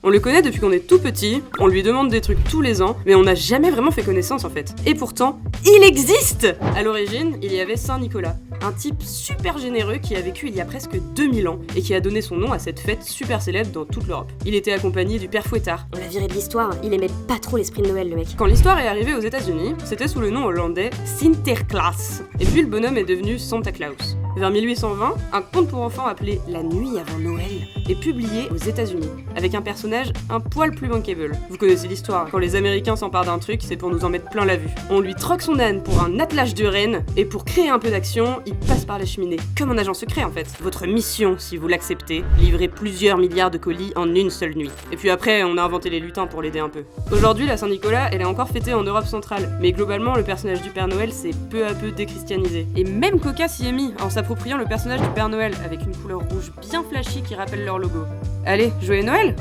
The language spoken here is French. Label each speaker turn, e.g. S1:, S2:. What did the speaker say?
S1: On le connaît depuis qu'on est tout petit, on lui demande des trucs tous les ans, mais on n'a jamais vraiment fait connaissance en fait. Et pourtant, il existe! À l'origine, il y avait Saint Nicolas, un type super généreux qui a vécu il y a presque 2000 ans et qui a donné son nom à cette fête super célèbre dans toute l'Europe. Il était accompagné du père Fouettard.
S2: On l'a viré de l'histoire, il aimait pas trop l'esprit de Noël, le mec.
S1: Quand l'histoire est arrivée aux États-Unis, c'était sous le nom hollandais Sinterklaas. Et puis le bonhomme est devenu Santa Claus. Vers 1820, un conte pour enfants appelé La nuit avant Noël est publié aux États-Unis, avec un personnage un poil plus bankable. Vous connaissez l'histoire, quand les Américains s'emparent d'un truc, c'est pour nous en mettre plein la vue. On lui troque son âne pour un attelage de rennes, et pour créer un peu d'action, il passe par la cheminée. Comme un agent secret en fait. Votre mission, si vous l'acceptez, livrer plusieurs milliards de colis en une seule nuit. Et puis après, on a inventé les lutins pour l'aider un peu. Aujourd'hui, la Saint-Nicolas, elle est encore fêtée en Europe centrale, mais globalement, le personnage du Père Noël s'est peu à peu déchristianisé. Et même Coca s'y est mis, en s'appropriant le personnage du Père Noël, avec une couleur rouge bien flashy qui rappelle leur logo. Allez, joyeux Noël!